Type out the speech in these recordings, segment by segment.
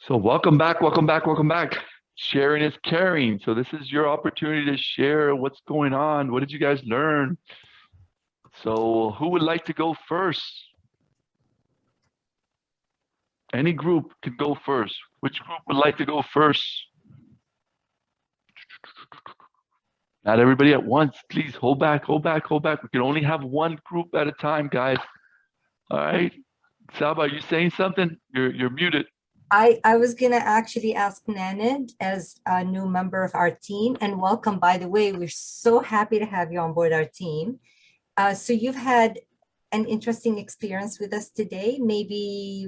So welcome back, welcome back, welcome back. Sharing is caring. So this is your opportunity to share what's going on. What did you guys learn? So who would like to go first? Any group can go first. Which group would like to go first? Not everybody at once. Please hold back, hold back, hold back. We can only have one group at a time, guys. All right. Saba, are you saying something? You're muted. I was gonna actually ask Nanad as a new member of our team, and welcome, by the way. We're so happy to have you on board our team. So you've had an interesting experience with us today. Maybe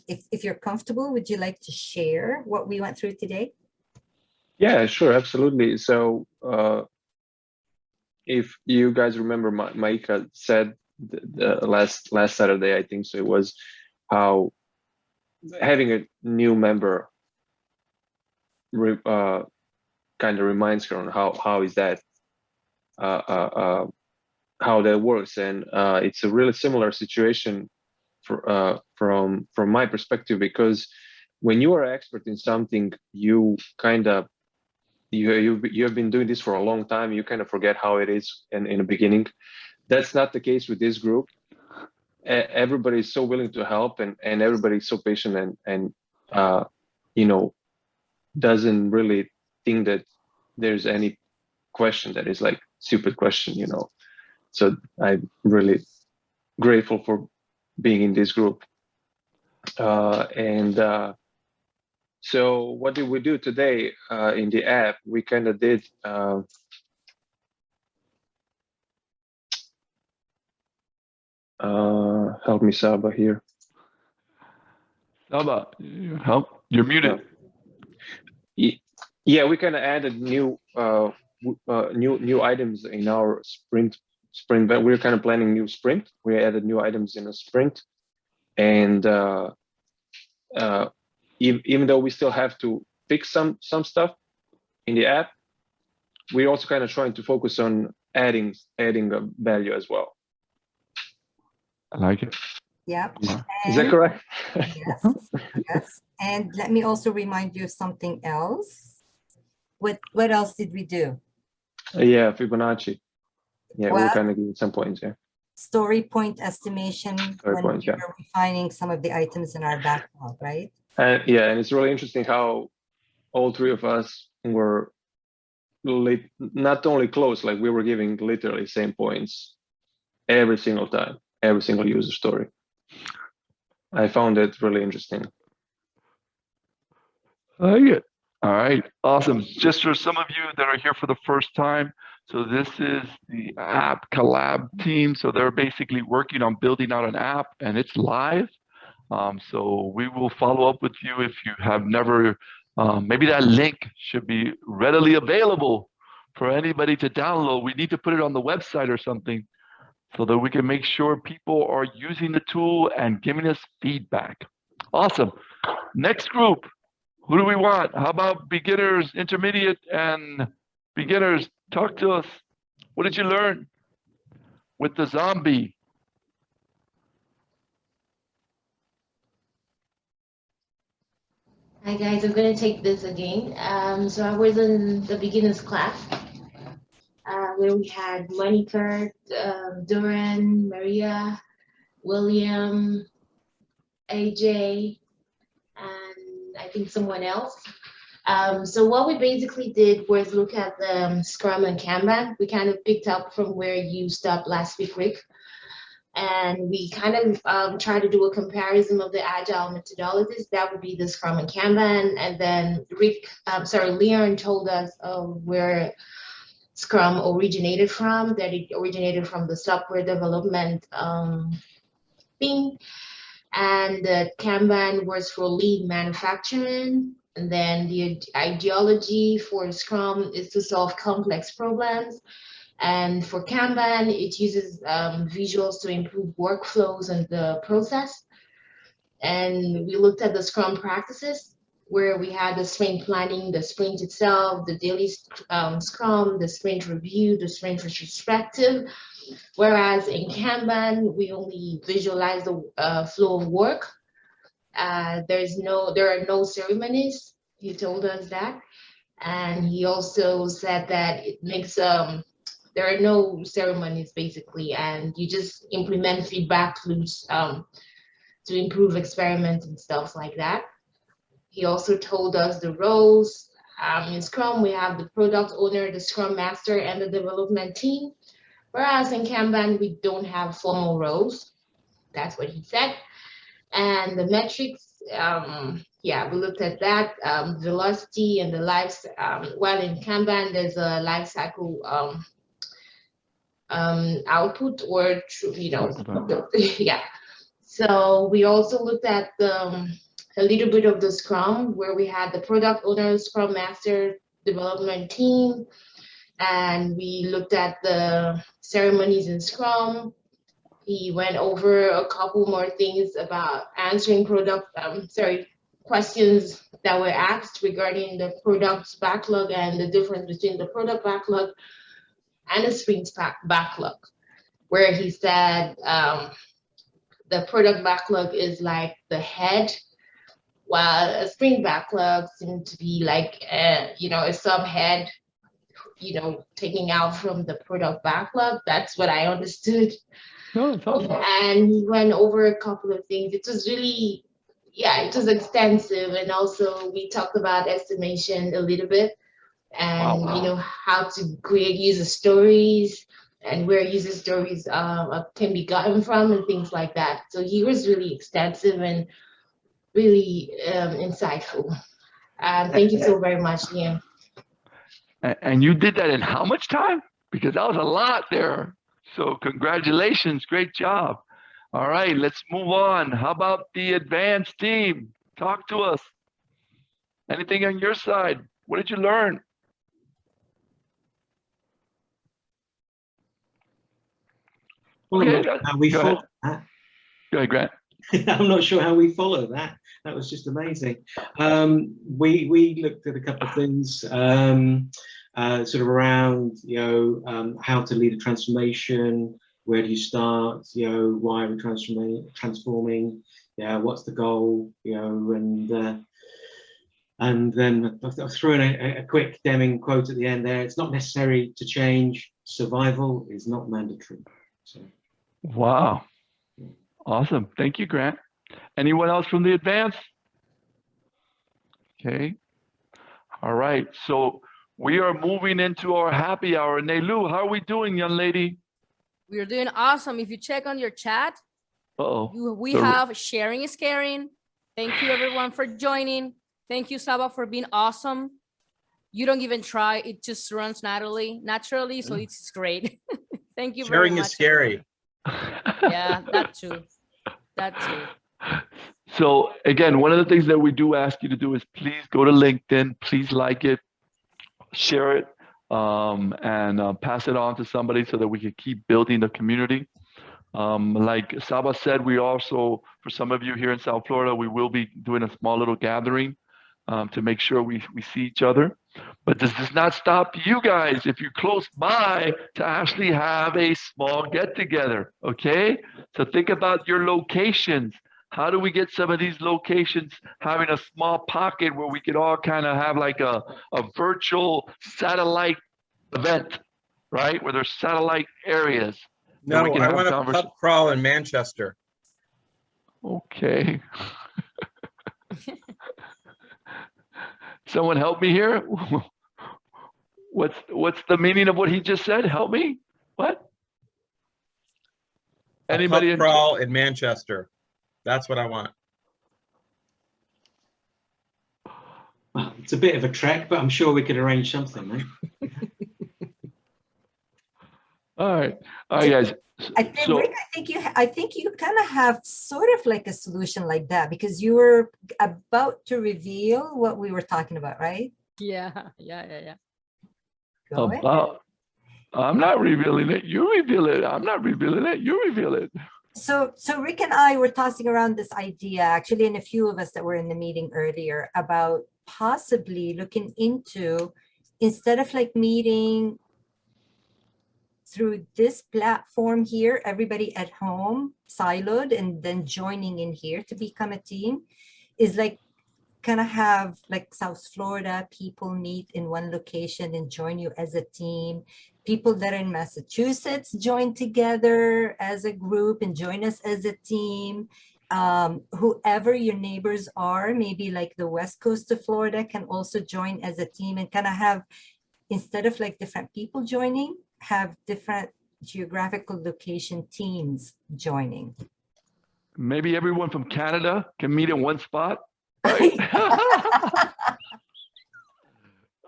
if you're comfortable, would you like to share what we went through today? Yeah, sure, absolutely. So, if you guys remember, Maika said the last Saturday, I think so, it was how having a new member kind of reminds her on how is that uh, uh, uh, how that works, and it's a really similar situation from my perspective, because when you are an expert in something, you kind of you have been doing this for a long time. You kind of forget how it is in the beginning. That's not the case with this group. Everybody is so willing to help, and everybody is so patient, and you know, doesn't really think that there's any question that is like stupid question, you know. So I'm really grateful for being in this group. And so what did we do today in the app? We kind of did help me, Saba, here. Saba, help. You're muted. Yeah, we kind of added new items in our sprint. But we're kind of planning new sprint. We added new items in a sprint, and even though we still have to fix some stuff in the app, we're also kind of trying to focus on adding a value as well. I like it. Yep. Yeah. Is that correct? Yes, yes. And let me also remind you of something else. What else did we do? Yeah, Fibonacci. Yeah, Well, we're kind of giving some points here. Story point estimation Story when points, we yeah. were refining some of the items in our backlog, right? And it's really interesting how all three of us were not only close, like we were giving literally same points every single time, every single user story. I found it really interesting. I like it. All right, awesome. Just for some of you that are here for the first time, so this is the app collab team. So they're basically working on building out an app, and it's live. So we will follow up with you if you have never, maybe that link should be readily available for anybody to download. We need to put it on the website or something so that we can make sure people are using the tool and giving us feedback. Awesome. Next group, who do we want? How about beginners, intermediate, and beginners? Talk to us. What did you learn with the zombie? Hi guys, I'm going to take this again. So I was in the beginners class where we had Monica, Duran, Maria, William, AJ, and I think someone else. So what we basically did was look at the Scrum and Kanban. We kind of picked up from where you stopped last week, Rick. And we kind of try to do a comparison of the Agile methodologies. That would be the Scrum and Kanban. And then Leon told us where Scrum originated from, that it originated from the software development thing. And the Kanban was for lean manufacturing. And then the ideology for Scrum is to solve complex problems. And for Kanban, it uses visuals to improve workflows and the process. And we looked at the Scrum practices, where we had the sprint planning, the sprint itself, the daily Scrum, the sprint review, the sprint retrospective. Whereas in Kanban, we only visualize the flow of work. there are no ceremonies. He told us that. And he also said that it makes there are no ceremonies basically, and you just implement feedback loops to improve experiments and stuff like that. He also told us the roles. In Scrum, we have the product owner, the Scrum Master, and the development team. Whereas in Kanban, we don't have formal roles. That's what he said. And the metrics, yeah, we looked at that, velocity and the life. While in Kanban, there's a life cycle output, or yeah. So we also looked at a little bit of the Scrum, where we had the product owner, Scrum Master, development team, and we looked at the ceremonies in Scrum. He went over a couple more things about answering questions that were asked regarding the product backlog and the difference between the product backlog and the sprint backlog, where he said the product backlog is like the head, while a sprint backlog seemed to be like a subhead, taking out from the product backlog. That's what I understood. No, it's awesome. And we went over a couple of things. It was really, it was extensive. And also we talked about estimation a little bit, and Wow. how to create user stories and where user stories can be gotten from and things like that. So he was really extensive and really insightful. Thank you so very much, Liam. And you did that in how much time? Because that was a lot there. So congratulations, great job. All right, let's move on. How about the advanced team? Talk to us. Anything on your side? What did you learn? Well, Okay, I'm not sure how we go follow ahead. that. Go ahead, Grant. I'm not sure how we follow that. That was just amazing. We looked at a couple of things, sort of around, how to lead a transformation. Where do you start? Why are we transforming? Yeah, what's the goal? And then I threw in a quick Deming quote at the end there. It's not necessary to change. Survival is not mandatory. So. Wow. Awesome. Thank you, Grant. Anyone else from the advance? Okay. All right. So we are moving into our happy hour. Nelu, how are we doing, young lady? We're doing awesome. If you check on your chat, we have sharing is caring. Thank you everyone for joining. Thank you, Saba, for being awesome. You don't even try. It just runs naturally. So it's great. Thank you very much. Sharing is scary. Yeah, that too. That too. So again, one of the things that we do ask you to do is please go to LinkedIn, please like it, share it, and pass it on to somebody so that we can keep building the community. Like Saba said, we also, for some of you here in South Florida, we will be doing a small little gathering to make sure we see each other. But this does not stop you guys, if you're close by, to actually have a small get together, okay? So think about your locations. How do we get some of these locations having a small pocket where we could all kind of have like a virtual satellite event, right? Where there's satellite areas. No, I want a pub crawl in Manchester. Okay. Someone help me here. What's the meaning of what he just said? Help me. What? Anybody? A pub crawl in Manchester. That's what I want. Well, it's a bit of a trek, but I'm sure we could arrange something, right? All right, guys. Rick, I think you kind of have sort of like a solution like that, because you were about to reveal what we were talking about, right? Yeah. Go ahead. I'm not revealing it. You reveal it. I'm not revealing it. You reveal it. So Rick and I were tossing around this idea, actually, and a few of us that were in the meeting earlier, about possibly looking into, instead of like meeting through this platform here, everybody at home, siloed, and then joining in here to become a team is like kind of have like South Florida people meet in one location and join you as a team. People that are in Massachusetts join together as a group and join us as a team. Whoever your neighbors are, maybe like the West Coast of Florida can also join as a team and kind of have, instead of like different people joining, have different geographical location teams joining. Maybe everyone from Canada can meet in one spot. Right.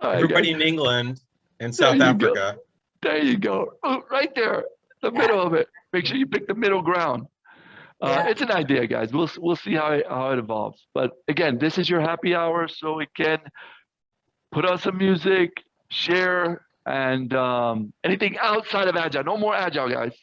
Everybody in England and South Africa. There you go. Oh, right there, the middle of it. Make sure you pick the middle ground. It's an idea, guys. We'll see how it evolves. But again, this is your happy hour, so we can put on some music, share, and anything outside of Agile. No more Agile, guys.